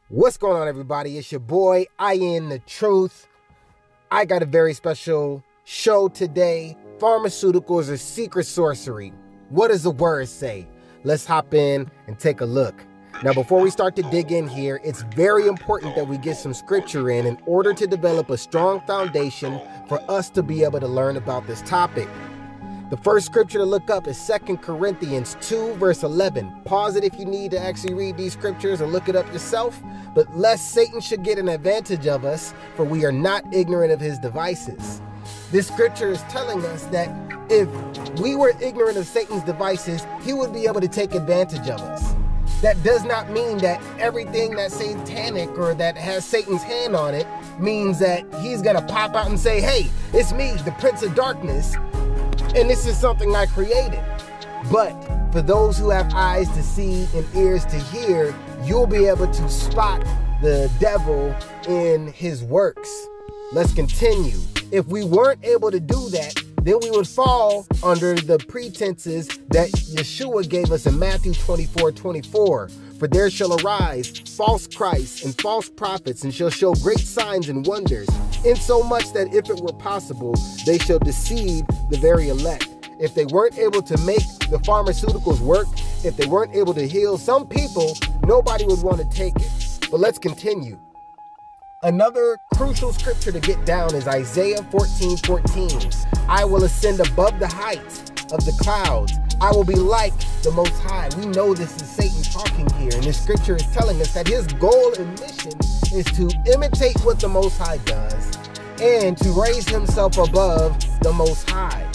What's going on, everybody? It's your boy, I Am the Truth. I got a very special show today. Pharmaceuticals or secret sorcery. What does the word say? Let's hop in and take a look. Now, before we start to dig in here, it's very important that we get some scripture in order to develop a strong foundation for us to be able to learn about this topic. The first scripture to look up is 2 Corinthians 2 verse 11. Pause it if you need to actually read these scriptures or look it up yourself. But lest Satan should get an advantage of us, for we are not ignorant of his devices. This scripture is telling us that if we were ignorant of Satan's devices, he would be able to take advantage of us. That does not mean that everything that's satanic or that has Satan's hand on it means that he's going to pop out and say, hey, it's me, the Prince of Darkness, and this is something I created. But for those who have eyes to see and ears to hear, you'll be able to spot the devil in his works. Let's continue. If we weren't able to do that, then we would fall under the pretenses that Yeshua gave us in Matthew 24:24. For there shall arise false Christs and false prophets, and shall show great signs and wonders, insomuch that if it were possible, they shall deceive the very elect. If they weren't able to make the pharmaceuticals work, if they weren't able to heal some people, nobody would want to take it. But let's continue. Another crucial scripture to get down is Isaiah 14:14. I will ascend above the heights of the clouds. I will be like the Most High. We know this is Satan talking here, and this scripture is telling us that his goal and mission is to imitate what the Most High does and to raise himself above the Most High.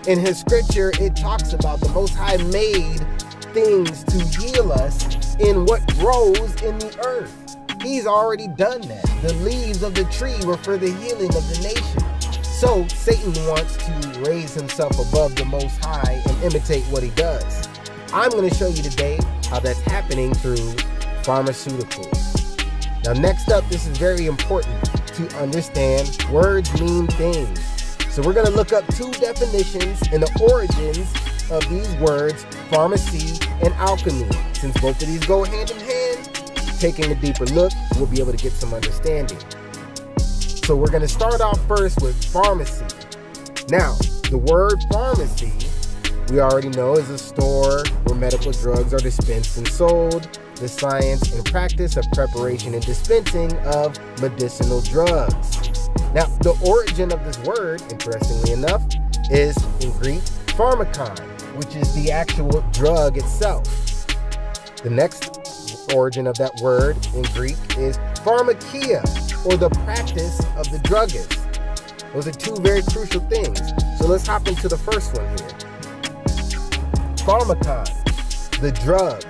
In his scripture, it talks about the Most High made things to heal us in what grows in the earth. He's already done that. The leaves of the tree were for the healing of the nation. So Satan wants to raise himself above the Most High and imitate what he does. I'm going to show you today how that's happening through pharmaceuticals. Now, next up, this is very important to understand. Words mean things. So we're going to look up two definitions and the origins of these words, pharmacy and alchemy. Since both of these go hand in hand, taking a deeper look, we'll be able to get some understanding. So we're going to start off first with pharmacy. Now, the word pharmacy, we already know, is a store where medical drugs are dispensed and sold. The science and practice of preparation and dispensing of medicinal drugs. Now, the origin of this word, interestingly enough, is in Greek, pharmakon, which is the actual drug itself. The next origin of that word in Greek is pharmakia, or the practice of the druggist. Those are two very crucial things. So let's hop into the first one here. Pharmakon, the drug.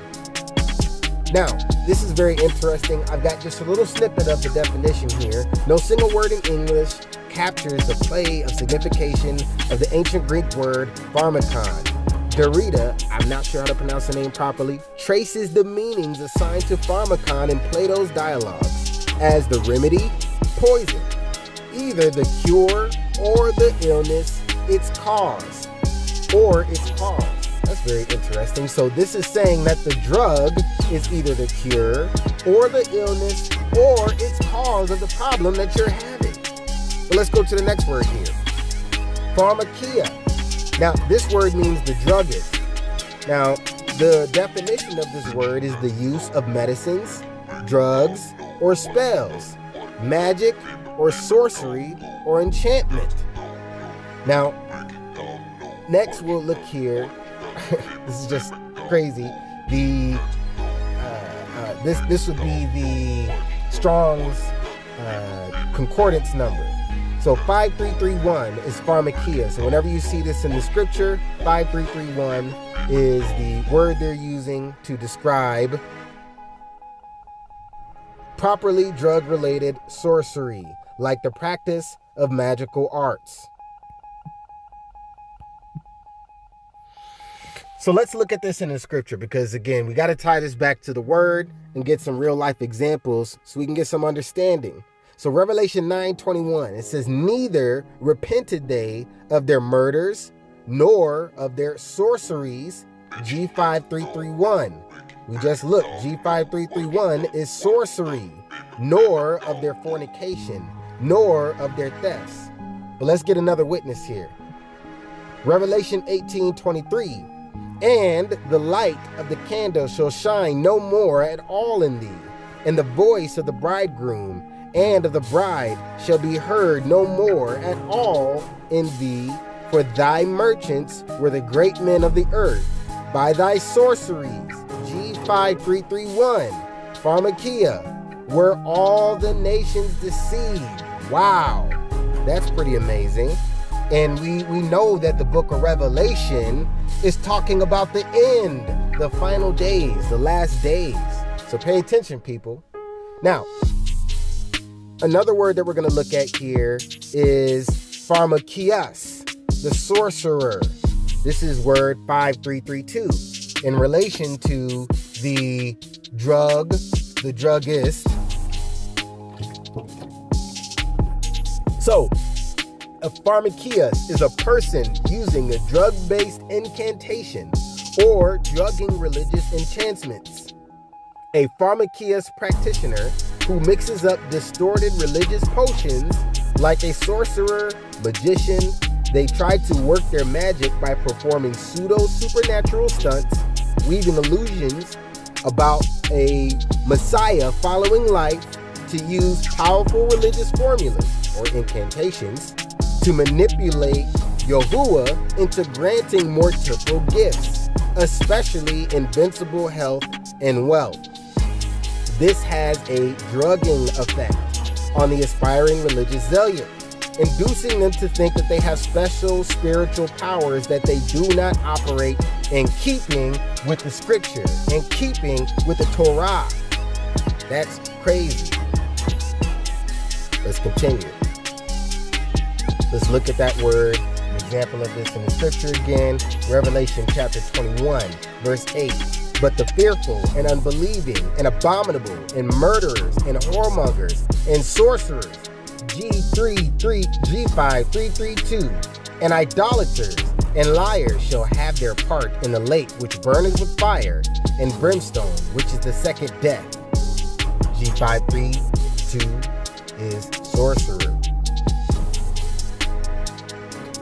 Now, this is very interesting. I've got just a little snippet of the definition here. No single word in English captures the play of signification of the ancient Greek word pharmakon. Derrida, I'm not sure how to pronounce the name properly, traces the meanings assigned to pharmakon in Plato's dialogues as the remedy, poison, either the cure or the illness, its cause, or its cause. That's very interesting. So this is saying that the drug is either the cure or the illness or its cause of the problem that you're having. But let's go to the next word here. Pharmakia. Now, this word means the druggist. Now, the definition of this word is the use of medicines, drugs, or spells, magic, or sorcery, or enchantment. Now, next we'll look here. This is just crazy. This would be the Strong's concordance number. So 5331 is pharmakia. So whenever you see this in the scripture, 5331 is the word they're using to describe properly drug-related sorcery, like the practice of magical arts. So let's look at this in the scripture, because again, we got to tie this back to the word and get some real life examples so we can get some understanding. So Revelation 9:21, it says, neither repented they of their murders, nor of their sorceries, G5331, We just looked. G5331 is sorcery, nor of their fornication, nor of their thefts. But let's get another witness here. Revelation 18:23. And the light of the candle shall shine no more at all in thee, and the voice of the bridegroom and of the bride shall be heard no more at all in thee, for thy merchants were the great men of the earth, by thy sorceries, G5331, Pharmacia, were all the nations deceived. Wow, that's pretty amazing. And we know that the book of Revelation is talking about the end, the final days, the last days. So pay attention, people. Now, another word that we're going to look at here is pharmakias, the sorcerer. This is word 5332 in relation to the drug, the druggist. So, a pharmakias is a person using a drug-based incantation or drugging religious enchantments. A pharmakias practitioner who mixes up distorted religious potions like a sorcerer, magician. They try to work their magic by performing pseudo-supernatural stunts, weaving illusions about a messiah following life to use powerful religious formulas or incantations to manipulate Yahuwah into granting more temporal gifts, especially invincible health and wealth. This has a drugging effect on the aspiring religious zealot, inducing them to think that they have special spiritual powers that they do not operate in keeping with the scripture, in keeping with the Torah. That's crazy. Let's continue. Let's look at that word, an example of this in the scripture again. Revelation chapter 21, verse 8. But the fearful and unbelieving and abominable and murderers and whoremongers and sorcerers, G5332, and idolaters and liars shall have their part in the lake which burneth with fire and brimstone, which is the second death. G532 is sorcerer.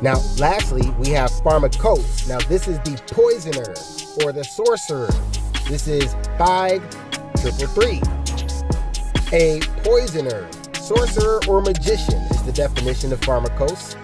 Now, lastly, we have pharmacos. Now, this is the poisoner or the sorcerer. This is 5333. A poisoner, sorcerer, or magician is the definition of pharmacos.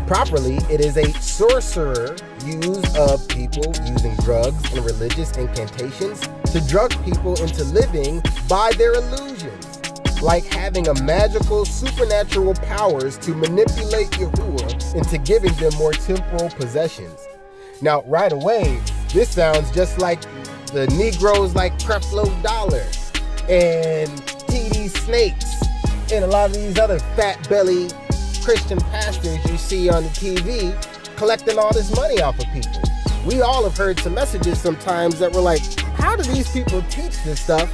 Properly, it is a sorcerer used of people using drugs and religious incantations to drug people into living by their illusions, like having a magical supernatural powers to manipulate Yahuwah into giving them more temporal possessions. Now, right away, this sounds just like the Negroes like Creflo Dollar and TD Snakes and a lot of these other fat belly Christian pastors you see on the TV collecting all this money off of people. We all have heard some messages sometimes that were like, how do these people teach this stuff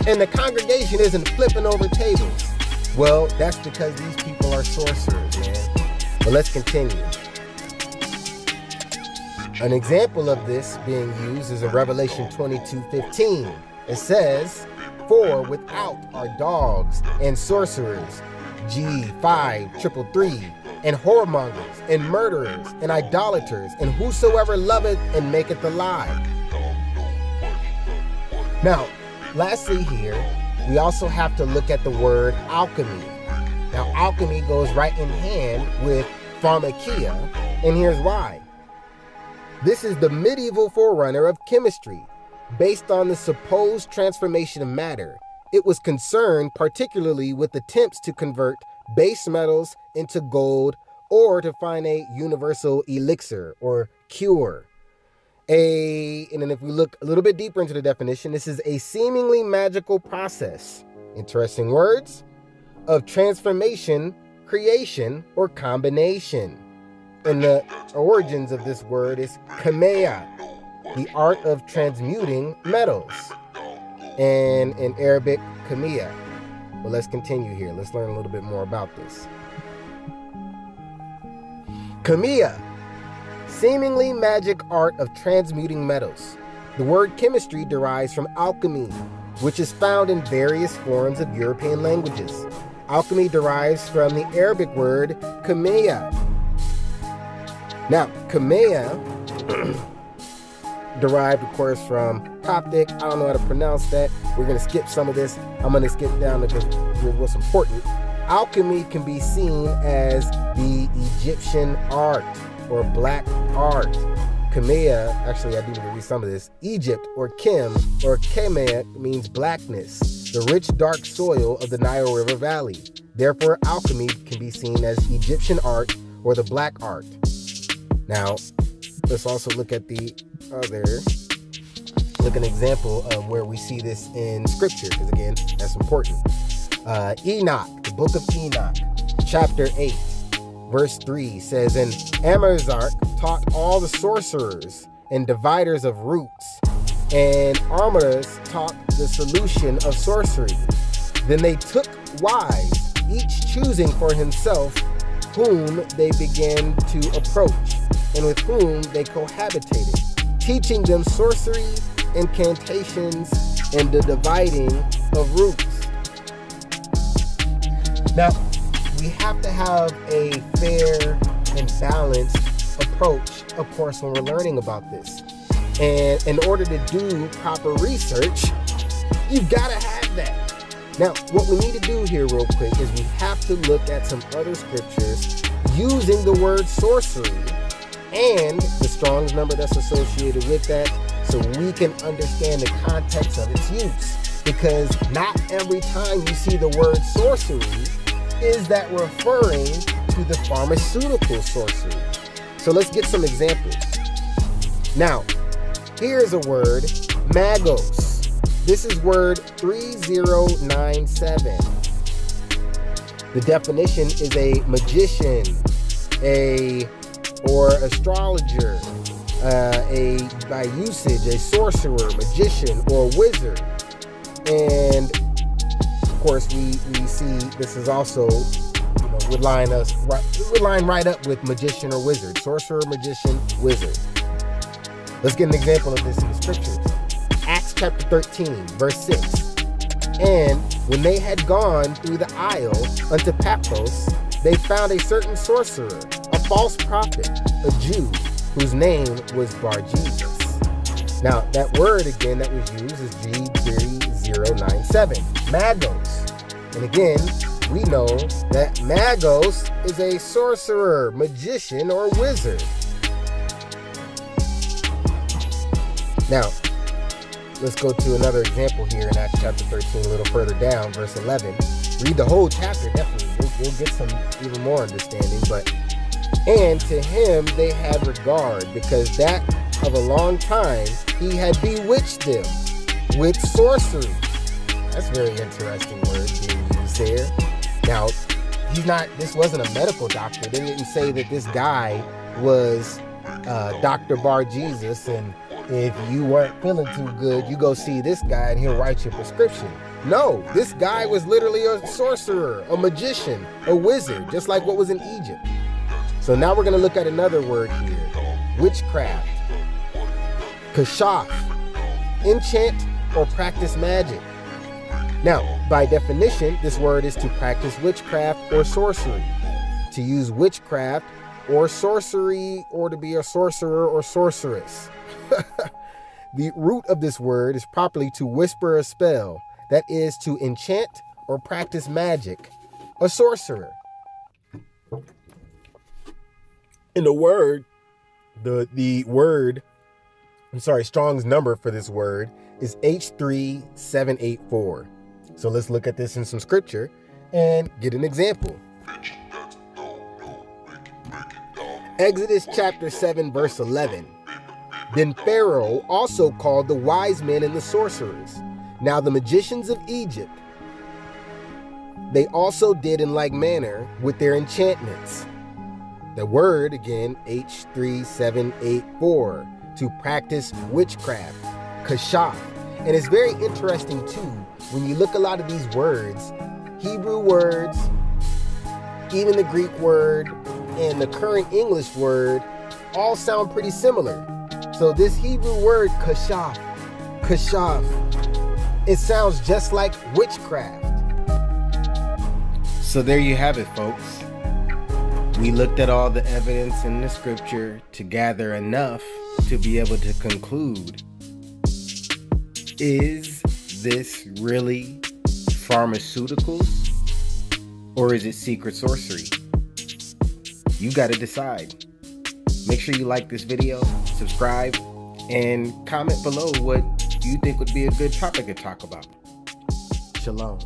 and the congregation isn't flipping over tables? Well, that's because these people are sorcerers, man. But let's continue. An example of this being used is in Revelation 22:15. It says, for without are dogs and sorcerers, G5333, and whoremongers and murderers and idolaters and whosoever loveth and maketh a lie. Now, lastly here, we also have to look at the word alchemy. Now, alchemy goes right in hand with pharmakia, and here's why. This is the medieval forerunner of chemistry. Based on the supposed transformation of matter, it was concerned particularly with attempts to convert base metals into gold or to find a universal elixir or cure. And then if we look a little bit deeper into the definition, this is a seemingly magical process, interesting words, of transformation, creation, or combination. And the origins of this word is kamea, the art of transmuting metals, and in Arabic, kamia. Well, let's continue here. Let's learn a little bit more about this. Kamia, seemingly magic art of transmuting metals. The word chemistry derives from alchemy, which is found in various forms of European languages. Alchemy derives from the Arabic word kamea. Now, kamea derived, of course, from Coptic. I don't know how to pronounce that. We're going to skip some of this. I'm going to skip down to what's important. Alchemy can be seen as the Egyptian art or black art. Kamea, actually I do need to read some of this. Egypt or Kim or Kemet means blackness, the rich dark soil of the Nile River Valley. Therefore, alchemy can be seen as Egyptian art or the black art. Now, let's also look at the other, an example of where we see this in scripture, because again, that's important. Enoch, the book of Enoch, chapter 8, verse 3 says, And Amerzarch taught all the sorcerers and dividers of roots, and Armadas taught the solution of sorcery. Then they took wives, each choosing for himself whom they began to approach, and with whom they cohabitated, teaching them sorcery, incantations, and the dividing of roots. Now, we have to have a fair and balanced approach, of course, when we're learning about this. And in order to do proper research, you've got to have that. Now, what we need to do here real quick is we have to look at some other scriptures using the word sorcery and the Strong's number that's associated with that, so we can understand the context of its use. Because not every time you see the word sorcery is that referring to the pharmaceutical sorcery. So let's get some examples. Now, here's a word, magos. This is word 3097. The definition is a magician, or astrologer, by usage, a sorcerer, magician, or wizard. And of course, we see this is also, would line right up with magician or wizard, sorcerer, magician, wizard. Let's get an example of this in the scriptures. Acts chapter 13, verse 6. And when they had gone through the isle unto Paphos, they found a certain sorcerer, a false prophet, a Jew, whose name was Bar-Jesus. Now, that word again that was used is G3097, magos. And again, we know that magos is a sorcerer, magician, or wizard. Now, let's go to another example here in Acts chapter 13, a little further down, verse 11. Read the whole chapter, definitely. You'll get some even more understanding. And to him they had regard, because that of a long time he had bewitched them with sorcery. That's a very interesting word being used there. Now, this wasn't a medical doctor. They didn't say that this guy was Dr. Bar-Jesus, and if you weren't feeling too good, you go see this guy and he'll write your prescription. No, this guy was literally a sorcerer, a magician, a wizard, just like what was in Egypt. So now we're going to look at another word here, witchcraft. Kashaf, enchant or practice magic. Now, by definition, this word is to practice witchcraft or sorcery. To use witchcraft or sorcery, or to be a sorcerer or sorceress. The root of this word is properly to whisper a spell, that is to enchant or practice magic, a sorcerer. In the word, Strong's number for this word is H3784. So let's look at this in some scripture and get an example. Exodus chapter 7, verse 11. Then Pharaoh also called the wise men and the sorcerers, now the magicians of Egypt. They also did in like manner with their enchantments. The word, again, H3784, to practice witchcraft, kashaf. And it's very interesting, too, when you look a lot of these words, Hebrew words, even the Greek word, and the current English word, all sound pretty similar. So this Hebrew word, kashaf, Kashaf. It sounds just like witchcraft. So there you have it, folks. We looked at all the evidence in the scripture to gather enough to be able to conclude, is this really pharmaceuticals or is it secret sorcery? You got to decide. Make sure you like this video, subscribe, and comment below what you think would be a good topic to talk about. Shalom.